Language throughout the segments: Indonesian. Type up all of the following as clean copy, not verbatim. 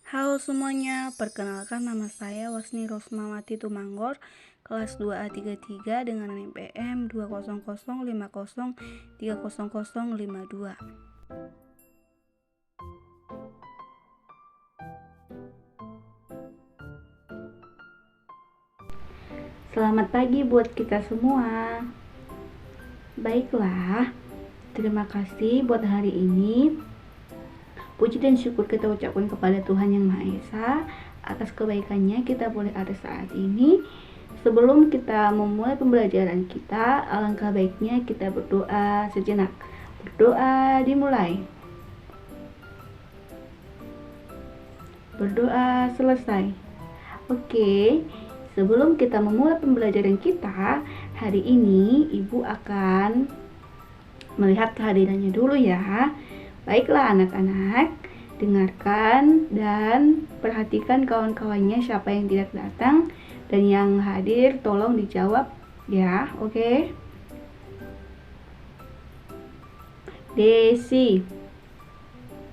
Halo semuanya, perkenalkan nama saya Wasni Rosmawati Tumanggor, kelas 2A33 dengan NPM 200503052. Selamat pagi buat kita semua. Baiklah, terima kasih buat hari ini. Puji dan syukur kita ucapkan kepada Tuhan Yang Maha Esa atas kebaikannya kita boleh ada saat ini. Sebelum kita memulai pembelajaran kita, alangkah baiknya kita berdoa sejenak. Berdoa dimulai. Berdoa selesai. Oke, sebelum kita memulai pembelajaran kita, hari ini Ibu akan melihat kehadirannya dulu ya. Baiklah anak-anak, dengarkan dan perhatikan kawan-kawannya siapa yang tidak datang dan yang hadir tolong dijawab ya, oke? Desi,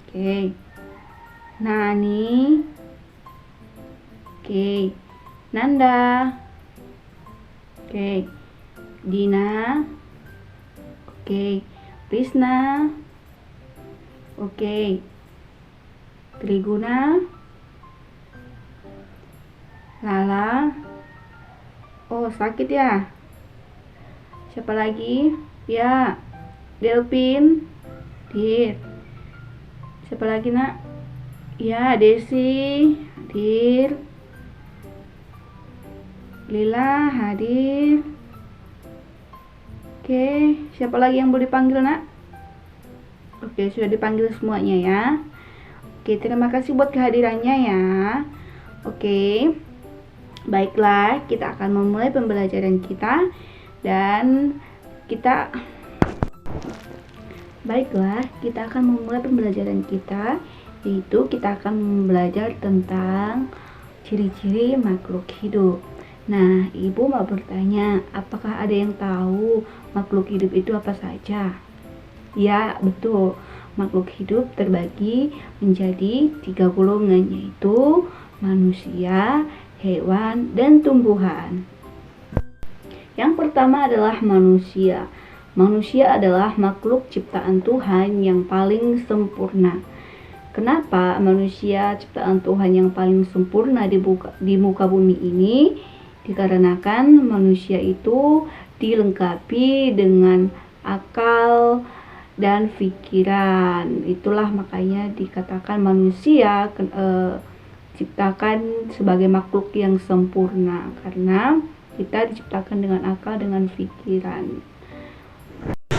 oke. Nani, oke. Nanda, oke. Dina, oke. Krisna, oke. Triguna, Lala. Oh, sakit ya? Siapa lagi? Ya, Delvin. Dir. Siapa lagi, Nak? Ya, Desi. Hadir. Lila hadir. Oke, siapa lagi yang boleh dipanggil, Nak? Oke, sudah dipanggil semuanya ya. Oke, terima kasih buat kehadirannya ya. Oke, baiklah, kita akan memulai pembelajaran kita dan kita akan memulai pembelajaran kita, yaitu kita akan belajar tentang ciri-ciri makhluk hidup. Nah, Ibu mau bertanya, apakah ada yang tahu makhluk hidup itu apa saja? Ya, betul. Makhluk hidup terbagi menjadi 3 golongan, yaitu manusia, hewan, dan tumbuhan. Yang pertama adalah manusia. Manusia adalah makhluk ciptaan Tuhan yang paling sempurna. Kenapa manusia ciptaan Tuhan yang paling sempurna di muka bumi ini? Dikarenakan manusia itu dilengkapi dengan akal dan pikiran. Itulah makanya dikatakan manusia diciptakan sebagai makhluk yang sempurna, karena kita diciptakan dengan akal, dengan pikiran.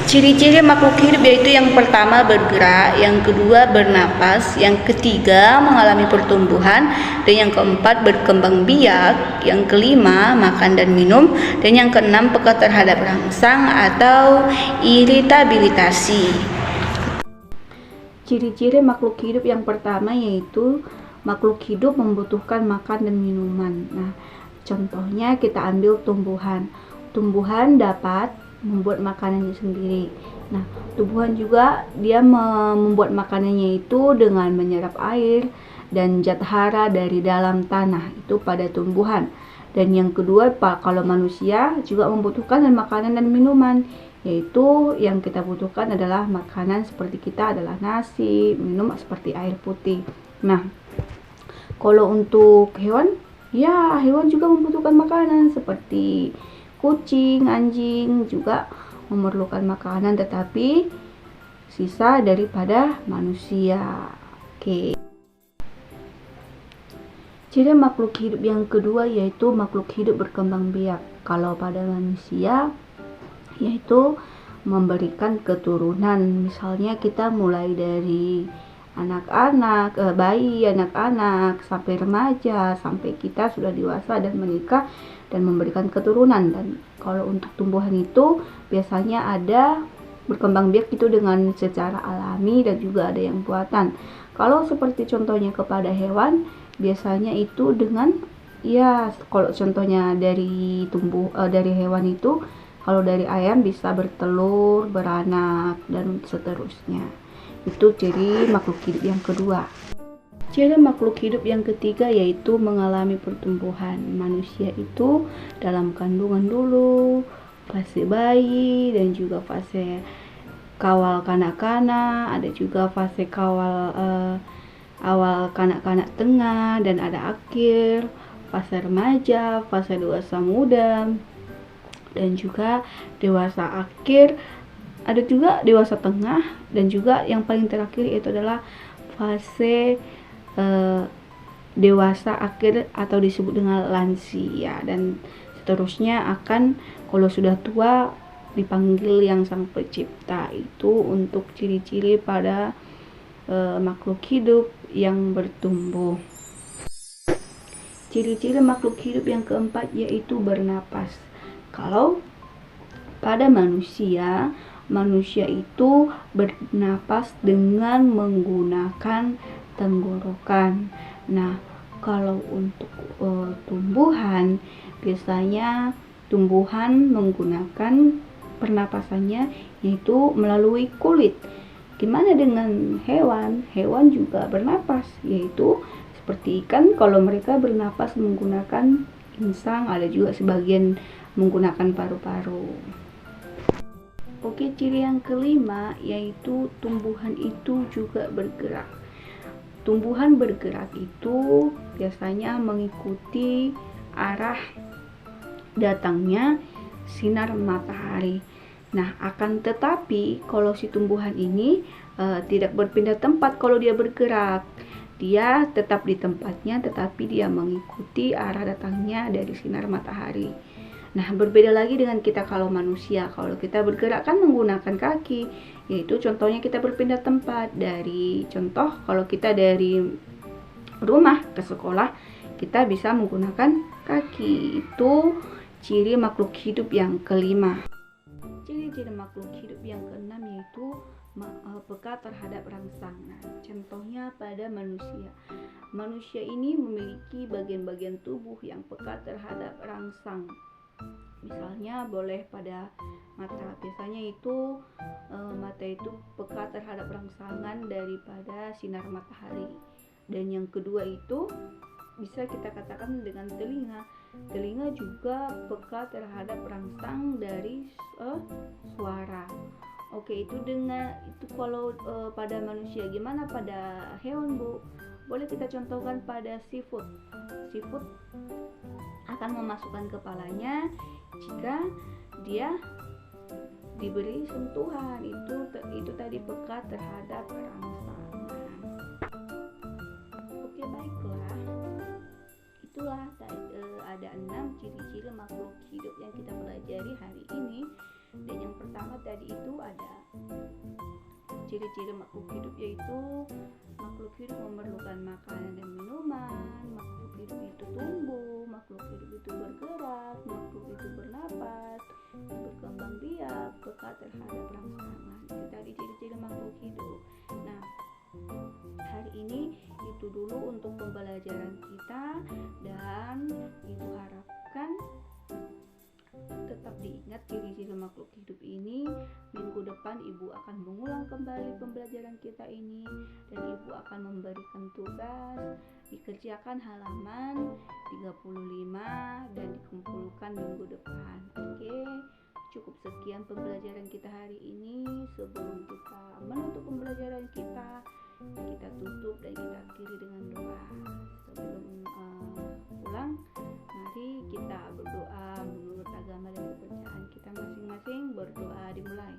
Ciri-ciri makhluk hidup yaitu yang pertama bergerak, yang kedua bernapas, yang ketiga mengalami pertumbuhan, dan yang keempat berkembang biak, yang kelima makan dan minum, dan yang keenam peka terhadap rangsang atau iritabilitasi. Ciri-ciri makhluk hidup yang pertama yaitu makhluk hidup membutuhkan makan dan minuman. Nah, contohnya kita ambil tumbuhan. Tumbuhan dapat membuat makanannya sendiri. Nah, tumbuhan juga dia membuat makanannya itu dengan menyerap air dan zat hara dari dalam tanah, itu pada tumbuhan. Dan yang kedua, kalau manusia juga membutuhkan makanan dan minuman, yaitu yang kita butuhkan adalah makanan seperti kita adalah nasi, minum seperti air putih. Nah, kalau untuk hewan, ya hewan juga membutuhkan makanan seperti kucing, anjing juga memerlukan makanan, tetapi sisa daripada manusia. Oke. Ciri makhluk hidup yang kedua yaitu makhluk hidup berkembang biak. Kalau pada manusia yaitu memberikan keturunan. Misalnya kita mulai dari anak-anak, bayi, anak-anak, sampai remaja, sampai kita sudah dewasa dan menikah dan memberikan keturunan. Dan kalau untuk tumbuhan itu biasanya ada berkembang biak itu dengan secara alami dan juga ada yang buatan. Kalau seperti contohnya kepada hewan, biasanya itu dengan kalau contohnya dari dari hewan itu, kalau dari ayam bisa bertelur, beranak dan seterusnya. Itu ciri makhluk hidup yang kedua. Ciri makhluk hidup yang ketiga yaitu mengalami pertumbuhan. Manusia itu dalam kandungan dulu, fase bayi, dan juga fase kawal kanak-kanak, ada juga fase kawal awal kanak-kanak tengah, dan ada akhir, fase remaja, fase dewasa muda, dan juga dewasa akhir, ada juga dewasa tengah, dan juga yang paling terakhir itu adalah fase dewasa akhir atau disebut dengan lansia, dan seterusnya akan kalau sudah tua dipanggil yang sang pencipta. Itu untuk ciri-ciri pada makhluk hidup yang bertumbuh. Ciri-ciri makhluk hidup yang keempat yaitu bernapas. Kalau pada manusia itu bernapas dengan menggunakan tenggorokan. Nah, kalau untuk tumbuhan, biasanya tumbuhan menggunakan pernapasannya yaitu melalui kulit. Gimana dengan hewan? Hewan juga bernapas, yaitu seperti ikan, kalau mereka bernapas menggunakan insang, ada juga sebagian menggunakan paru-paru. Oke, ciri yang kelima yaitu tumbuhan itu juga bergerak. Tumbuhan bergerak itu biasanya mengikuti arah datangnya sinar matahari. Nah, akan tetapi kalau si tumbuhan ini tidak berpindah tempat kalau dia bergerak. Dia tetap di tempatnya, tetapi dia mengikuti arah datangnya dari sinar matahari. Nah, berbeda lagi dengan kita kalau manusia. Kalau kita bergerak kan menggunakan kaki, yaitu contohnya kita berpindah tempat. Contoh kalau kita dari rumah ke sekolah, kita bisa menggunakan kaki. Itu ciri makhluk hidup yang kelima. Ciri-ciri makhluk hidup yang keenam yaitu peka terhadap rangsang. Nah, contohnya pada manusia. Manusia ini memiliki bagian-bagian tubuh yang peka terhadap rangsang. Misalnya boleh pada mata. Biasanya itu mata itu peka terhadap rangsangan daripada sinar matahari. Dan yang kedua itu bisa kita katakan dengan telinga. Telinga juga peka terhadap rangsang dari suara. Oke, itu kalau pada manusia. Gimana pada hewan, Bu? Boleh kita contohkan pada siput. Siput akan memasukkan kepalanya jika dia diberi sentuhan. Itu tadi peka terhadap rangsangan. Oke, baiklah. Itulah ada 6 ciri-ciri makhluk hidup yang kita pelajari hari ini. Dan yang pertama tadi itu ada ciri-ciri makhluk hidup, yaitu makhluk hidup memerlukan makanan dan minuman, makhluk hidup itu tumbuh, makhluk hidup itu bergerak, makhluk itu bernapas, berkembang biak, peka terhadap rangsangan. Itu tadi ciri-ciri makhluk hidup. Nah, hari ini itu dulu untuk pembelajaran kita, dan Ibu harapkan tetap diingat ciri-ciri makhluk hidup ini. Minggu depan Ibu akan mengulang kembali pembelajaran kita ini, dan Ibu akan memberikan tugas dikerjakan halaman 35 dan dikumpulkan minggu depan. Oke, cukup sekian pembelajaran kita hari ini. Sebelum kita menutup pembelajaran kita tutup dan kita akhiri dengan doa. Sebelum pulang, mari kita berdoa menurut agama dan kepercayaan kita masing-masing. Berdoa dimulai.